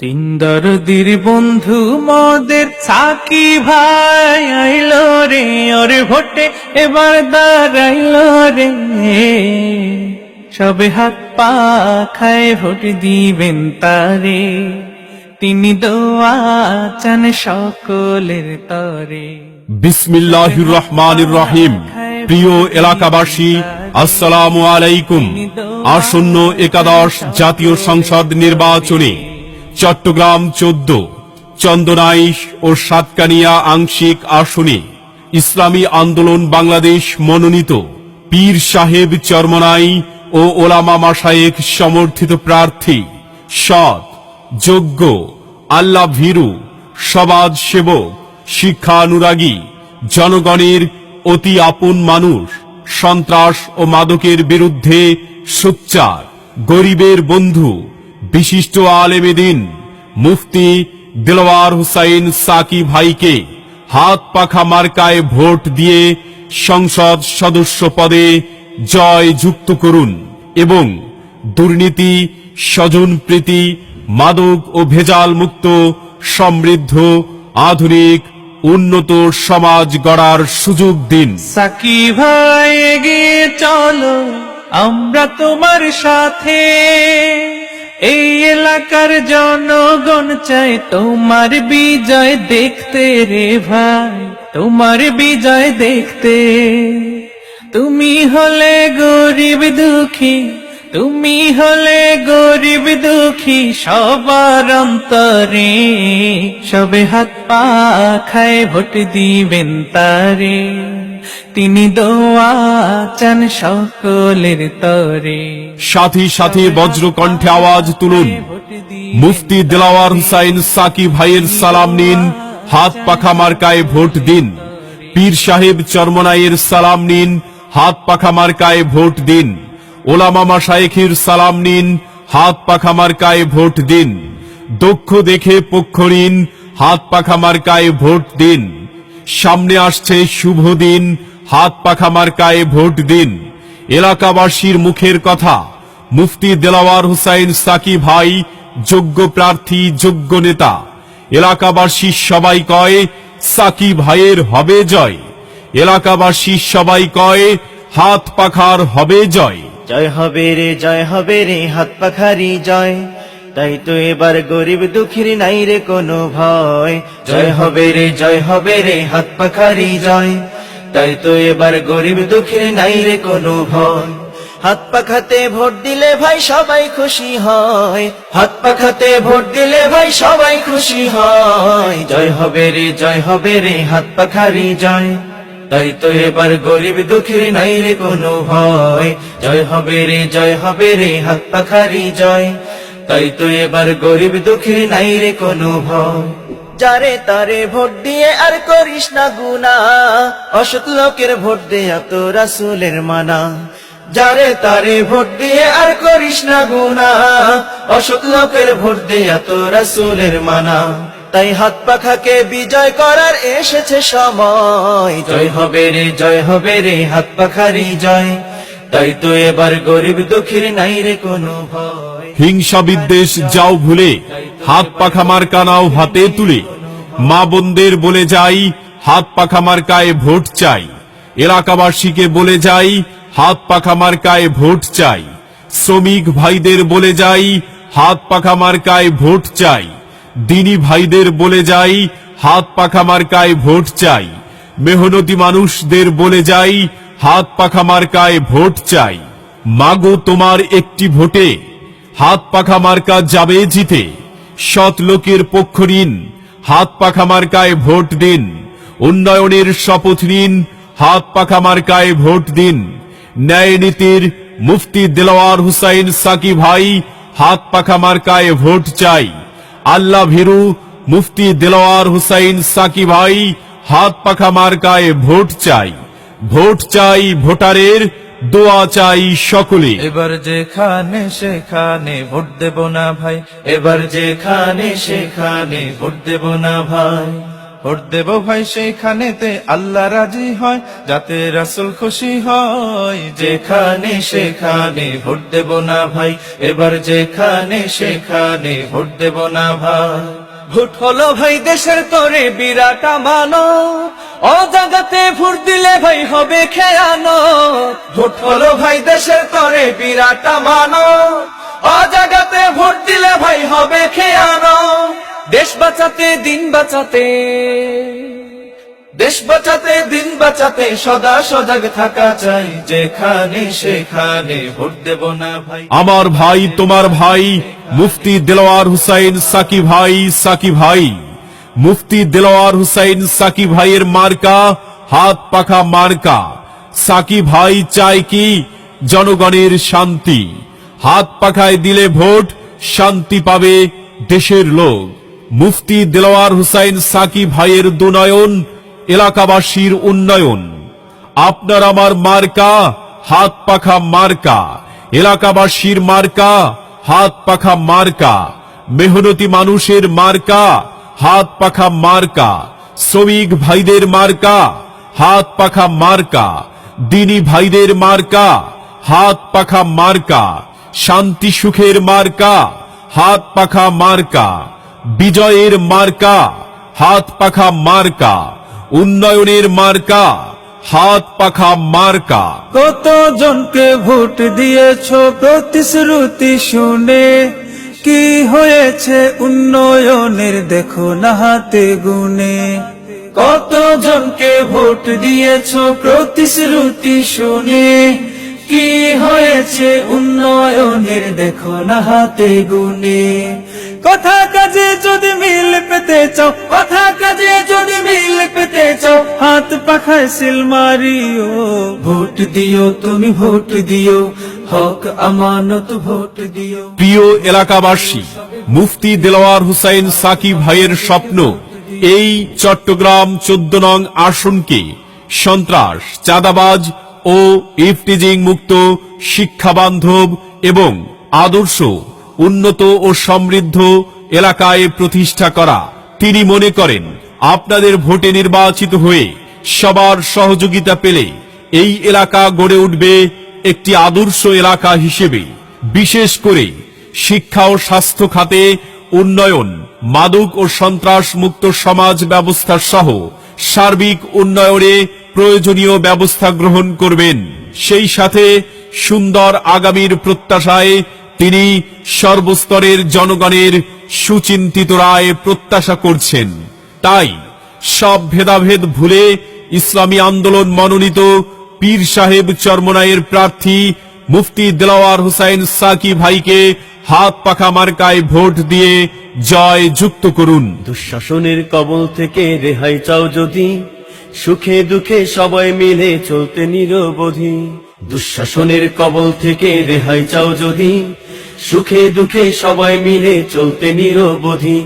তিন দরদির বন্ধু মদের সাকি ভাই আইলো রে, ওর ভোটে এবার দাঁড়াইলো রে। সবে হাত পা খায় ভোট দিবেন তারে, তিনি দোয়া চান সকলের তরে। বিসমিল্লাহির রহমানির রহিম। প্রিয় এলাকাবাসী, আসসালামু আলাইকুম। আসন্ন একাদশ জাতীয় সংসদ নির্বাচনে চট্টগ্রাম 14, চন্দনাইশ ও সাতকানিয়া আংশিক আসনে ইসলামী আন্দোলন বাংলাদেশ মনোনীত পীর সাহেব চরমনাই ও ওলামা মাশায়েখ সমর্থিত প্রার্থী, সৎ, যোগ্য, আল্লাহ ভীরু, সমাজ সেবক, শিক্ষানুরাগী, জনগণের অতি আপন মানুষ, সন্ত্রাস ও মাদকের বিরুদ্ধে সোচ্চার, গরিবের বন্ধু, বিশিষ্ট আলেমে দ্বীন মুফতি দেলোয়ার হোসাইন সাকি ভাইকে হাত পাখা মার্কায় ভোট দিয়ে সংসদ সদস্য পদে জয় যুক্ত করুন এবং দুর্নীতি, স্বজনপ্রীতি, মাদক ও ভেজাল মুক্ত সমৃদ্ধ আধুনিক উন্নত সমাজ গড়ার সুযোগ দিন। সাকি ভাই এগিয়ে চলো, আমরা তোমার সাথে। এই এলাকার জনগণ চায় তোমার বিজয় দেখতে রে ভাই, তোমার বিজয় দেখতে। তুমি হলে গরিব দুঃখী, তুমি হলে গরিব দুঃখী সবার অন্তরে, সবে হাত পা খায় ভোট দিবেন তারে, তিনি দোয়া চান সকলের তরে। সাথী সাথী বজ্রকণ্ঠে আওয়াজ তুলুন, মুফতি দেলোয়ার হোসাইন সাকি ভাইয়ের সালাম নিন, হাত পাখা মার্কায় ভোট দিন। পীর সাহেব চরমনাইয়ের সালাম নিন, হাত পাখা মার্কায় ভোট দিন। ওলামা মাশায়েখের সালাম নিন, হাত পাখা মার্কায় ভোট দিন। দক্ষ দেখে পক্ষ নিন, হাত পাখা মার্কায় ভোট দিন। সামনে আসছে শুভ দিন, হাত পাখা মার্কায় ভোট দিন। এলাকাবাসীর মুখের কথা, মুফতি দেলোয়ার হোসাইন সাকি ভাই যোগ্য প্রার্থী, যোগ্য নেতা। এলাকাবাসী সবাই কয় সাকি ভাইয়ের হবে জয়। এলাকাবাসী সবাই কয় হাত পাখার হবে জয়। জয় হবে রে, জয় হবে রে, হাত পাখারি জয়। তাই তো এবার গরিব দুঃখীর নাই রে কোনো ভয়। জয় হবে রে, জয় হবে রে, হাত পাখারি জয়। তাই তো এবার গরিব দুঃখীর নাই রে কোনো ভয়। হাত পাখাতে ভোট দিলে ভাই সবাই খুশি হয়, হাত পাখাতে ভোট দিলে ভাই সবাই খুশি হয়। জয় হবে রে, জয় হবে রে, হাত পাখারি জয়। তাই তো এবার গরিব দুঃখীর নাই রে কোনো ভয়। জয় হবে রে, জয় হবে রে, হাত পাখারি জয়। তাই তো এবার গরিব দুঃখীর নাই রে কোনো ভয়। যারে তারে ভোট দিয়ে আর করিস না গুনাহ, অসৎ লোকের ভোট দেয়া তো রাসূলের মানা। যারে তারে ভোট দিয়ে আর করিস না গুনাহ, অসৎ লোকের ভোট দেয়া তো রাসূলের মানা। তাই হাত পাখাকে বিজয় করার এসেছে সময়। জয় হবে রে, জয় হবে রে, হাত পাখারি জয়। তাই তো এবার গরিব দুঃখীর নাই রে কোনো ভয়। হিংসা বিদ্বেষ যাও ভুলে, হাত পাখা মার্কা নাও হাতে তুলে। মা বোনদের বলে যাই, হাত পাখা মার্কায় ভোট চাই। এলাকাবাসীকে বলে যাই, হাত পাখা মার্কায় ভোট চাই। শ্রমিক ভাইদের বলে যাই, হাত পাখা মার্কায় ভোট চাই। দিনী ভাইদের বলে যাই, হাত পাখা মার্কায় ভোট চাই। মেহনতি মানুষদের বলে যাই, হাত পাখা মার্কায় ভোট চাই। মাগো তোমার একটি ভোটে হাত পাখা মার্কা যাবে জিতে। সৎ লোকের পক্ষ নিন, হাত পাখা মার্কায় ভোট দিন। উন্নয়নের শপথ নিন, হাত পাখা মার্কায় ভোট দিন। ন্যায় নীতির মুফতি দেলোয়ার হোসাইন সাকি ভাই, হাত পাখা মার্কায় ভোট চাই। আল্লাহ ভীরু মুফতি দেলোয়ার হোসাইন সাকি ভাই, হাত পাখা মার্কায় ভোট চাই। ভোট চাই ভোটারের, দোয়া চাই সকলে। এবার যেখানে সেখানে ভোট দেব না ভাই, এবার যেখানে সেখানে ভোট দেব না ভাই। ভোট দেব ভাই সেইখানেতে আল্লাহ রাজি হয়, যাতে রাসূল খুশি হয়। যেখানে সেখানে ভোট দেব না ভাই, এবার যেখানে সেখানে ভোট দেব না ভাই। ভোট হলো ভাই দেশের তরে বিরাট আমানত, অজাগাতে ভোট দিলে ভাই হবে খেয়ানত। ভোট হলো ভাই দেশের তরে বিরাট আমানত, অজাগাতে ভোট দিলে ভাই হবে খেয়ানত। দেশ বাঁচাতে দিন বাঁচাতে, দেশ বাঁচাতে দিন বাঁচাতে সদা সজাগ থাকা চাই, যেখানে সেখানে ভোট দেব না ভাই। আমার ভাই তোমার ভাই মুফতি দেলোয়ার হুসাইন সাকি ভাই, সাকি ভাই মুফতি দেলোয়ার হুসাইন সাকি ভাইয়ের মার্কা হাত পাখা মার্কা। সাকি ভাই চায় কি জনগণের শান্তি, হাত পাখায় দিলে ভোট শান্তি পাবে দেশের লোক। মুফতি দেলোয়ার হুসাইন সাকি ভাইয়ের দুনয়ন, এলাকাবাসীর উন্নয়ন। আপনার আমার মার্কা হাত পাখা মার্কা, এলাকাবাসীর মার্কা হাত পাখা মার্কা, মেহনতি মানুষের মার্কা হাত পাখা মার্কা, শ্রমিক ভাইদের মার্কা হাত পাখা মার্কা, দিনী ভাইদের মার্কা হাত পাখা মার্কা, শান্তি সুখের মার্কা হাত পাখা মার্কা, বিজয়ের মার্কা হাত পাখা মার্কা, উন্নয়নের মার্কা হাত পাখা মার্কা। কতজনকে ভোট দিয়েছো প্রতিশ্রুতি শুনে, কি হয়েছে উন্নয়নের দেখো না হাতে গুনে। কতজনকে ভোট দিয়েছো প্রতিশ্রুতি শুনে, কি হয়েছে উন্নয়নের দেখো না হাতে গুনে। কথা কাজে যদি মিল পেতে চাও, কথা কাজে যদি মিল পেতে চাও, হাত পাখায় সিল মারিও। ভোট দিও তুমি ভোট দিও, হক আমানত ভোট দিও। প্রিয় এলাকাবাসী, মুফতি দেলোয়ার হুসাইন সাকি ভাইয়ের স্বপ্ন এই চট্টগ্রাম 14 নং আসনকে সন্ত্রাস, চাঁদাবাজ ও ইফটিজিং মুক্ত, শিক্ষা বান্ধব এবং আদর্শ উন্নত ও সমৃদ্ধ এলাকায় প্রতিষ্ঠা করা। তিনি মনে করেন আপনাদের ভোটে নির্বাচিত হয়ে সবার সহযোগিতা পেলে এই এলাকা গড়ে উঠবে একটি আদর্শ এলাকা হিসেবে। বিশেষ করে শিক্ষা ও স্বাস্থ্য খাতে উন্নয়ন, মাদক ও সন্ত্রাস মুক্ত সমাজ ব্যবস্থা সহ সার্বিক উন্নয়নে প্রয়োজনীয় ব্যবস্থা গ্রহণ করবেন। সেই সাথে সুন্দর আগামীর প্রত্যাশায় তিনি সর্বস্তরের জনগণের সুচিন্তিত রায় প্রত্যাশা করছেন। তাই সব ভেদাভেদ ভুলে ইসলামী আন্দোলন মনোনীত পীর সাহেব চরমনাইয়ের প্রার্থী মুফতি দেলোয়ার হুসাইন সাকি ভাইকে হাত পাখা মার্কায় ভোট দিয়ে জয় যুক্ত করুন। দুঃশাসনের কবল থেকে রেহাই চাও যদি, সুখে দুঃখে সবাই মিলে চলতে নিরবধি। দুঃশাসনের কবল থেকে রেহাই চাও যদি, সুখে দুঃখে সবাই মিলে চলতে নিরবধি।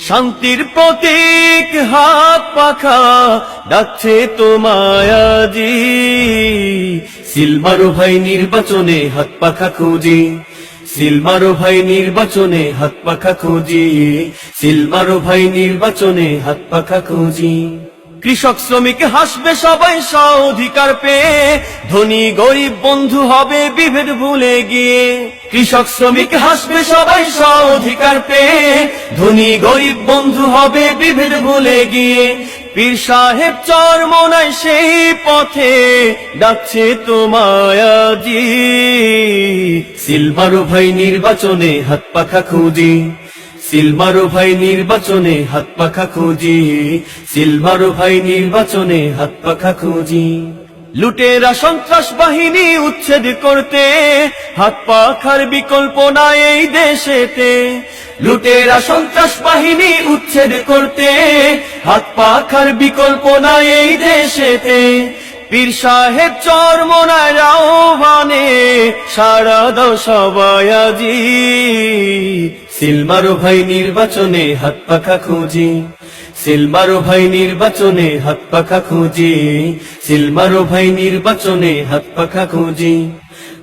শান্তির প্রতীক হাত পাখা ডাকছে তোমায় আজি, সিল মারো ভাই নির্বাচনে হাত পাখা খুঁজি, সিল মারো ভাই নির্বাচনে হাত পাখা খুঁজি, সিল মারো ভাই নির্বাচনে হাত পাখা খুঁজি। কৃষক শ্রমিক হাসবে সবাই স্বাধিকার পেয়ে, ধনী গরিব বন্ধু হবে বিভেদ ভুলে গিয়ে। কৃষক শ্রমিক হাসবে সবাই স্বাধিকার পেয়ে, ধনী গরিব বন্ধু হবে বিভেদ ভুলে গিয়ে। পীর সাহেব চরমনাই সেই পথে ডাকছে তোমায় আজি, সিল মারো ভাই নির্বাচনে হাত পাখা খুঁজি, সিল মারো ভাই নির্বাচনে হাত পাখা খুঁজি, সিল মারো ভাই নির্বাচনে হাত পাখা খুঁজি। লুটেরা সন্ত্রাস বাহিনী উচ্ছেদ করতে হাত পাখার বিকল্প নাই এই দেশেতে। লুটেরা সন্ত্রাস বাহিনী উচ্ছেদ করতে হাত পাখার বিকল্প নাই এই দেশেতে। পীর সাহেব চরমনাইর আহ্বানে সাড়া দাও সবাই আজি, সিল মারো ভাই নির্বাচনে হাত পাখা খুঁজি, সিল মারো ভাই নির্বাচনে হাত পাখা খুঁজি, সিল মারো ভাই নির্বাচনে হাত পাখা খুঁজি।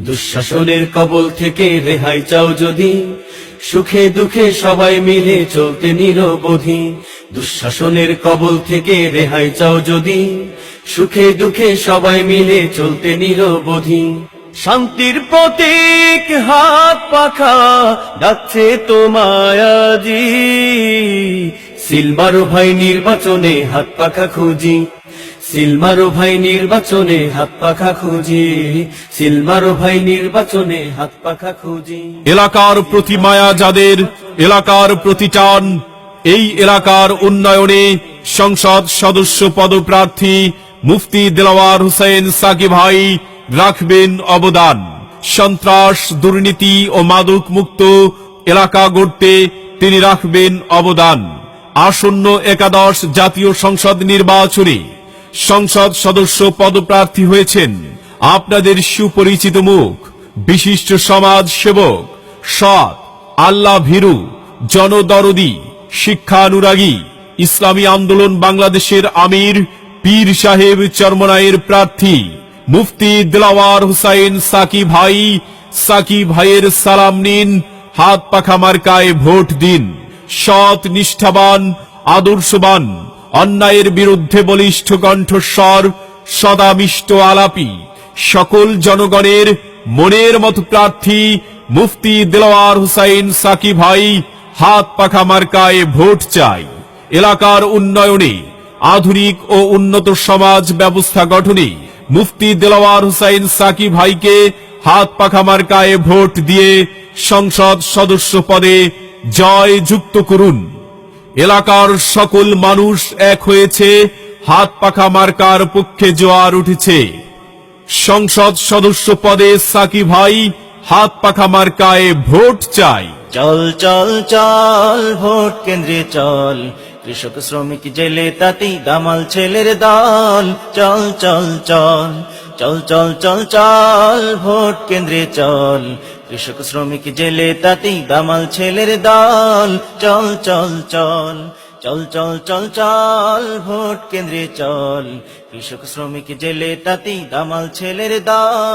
দুঃশাসনের কবল থেকে রেহাই চাও যদি, সুখে দুঃখে সবাই মিলে চলতে নিরবধি। দুঃশাসনের কবল থেকে রেহাই চাও যদি, সুখে দুঃখে সবাই মিলে চলতে নিরবধি। শান্তির প্রতীক হাত পাখা ডাকছে তোমায় আজি, সিল মারো ভাই নির্বাচনে হাত পাখা খুঁজি, সিল মারো ভাই নির্বাচনে হাত পাখা খুঁজি, সিল মারো ভাই নির্বাচনে হাত পাখা খুঁজি। এলাকার প্রতি মায়া যাদের, এলাকার প্রতি টান, এই এলাকার উন্নয়নে সংসদ সদস্য পদপ্রার্থী মুফতি দেলাওয়ার হোসেন সাকি ভাই রাখবেন অবদান। সন্ত্রাস, দুর্নীতি ও মাদক মুক্ত এলাকা গড়তে তিনি রাখবেন অবদান। আসন্ন একাদশ জাতীয় সংসদ নির্বাচনে সংসদ সদস্য পদপ্রার্থী হয়েছেন আপনাদের সুপরিচিত মুখ, বিশিষ্ট সমাজ সেবক, সৎ, আল্লাহ ভীরু, জনদরদি, শিক্ষানুরাগী, ইসলামী আন্দোলন বাংলাদেশের আমির পীর সাহেব চরমনাইয়ের প্রার্থী মুফতি দেলাওয়ার হোসেন সাকি ভাই। সাকি ভাইয়ের সালাম নিন, হাত পাখা মার্কায় ভোট দিন। সৎ, নিষ্ঠাবান, আদর্শবান, অন্যায়ের বিরুদ্ধে বলিষ্ঠ কণ্ঠস্বর, সদামিষ্ট আলাপি, সকল জনগণের মনের মতো প্রার্থী মুফতি দেলাওয়ার হোসেন সাকি ভাই। হাত পাখা মার্কায় ভোট চাই। এলাকার উন্নয়নে, আধুনিক ও উন্নত সমাজ ব্যবস্থা গঠনে মুফতি দেলাওয়ার হোসেন সাকি ভাইকে হাত পাখা মার্কায় ভোট দিয়ে সংসদ সদস্য পদে জয় যুক্ত করুন। এলাকার সকল মানুষ এক হয়েছে, হাত পাখা মার্কার পক্ষে জোয়ার উঠেছে। সংসদ সদস্য পদে সাকি ভাই, হাত পাখা মার্কায় ভোট চাই। চল চল চল ভোট কেন্দ্রে চল, কৃষক শ্রমিক জেলে তাঁতি দামাল ছেলের দল। চল চল চল চল চল চল চল ভোট কেন্দ্রে চল, কৃষক শ্রমিক জেলে তাঁতি দামাল ছেলের দল। চল চল চল চল চল চল চল ভোট কেন্দ্রে চল, কৃষক শ্রমিক জেলে তাঁতি দামাল ছেলের দল।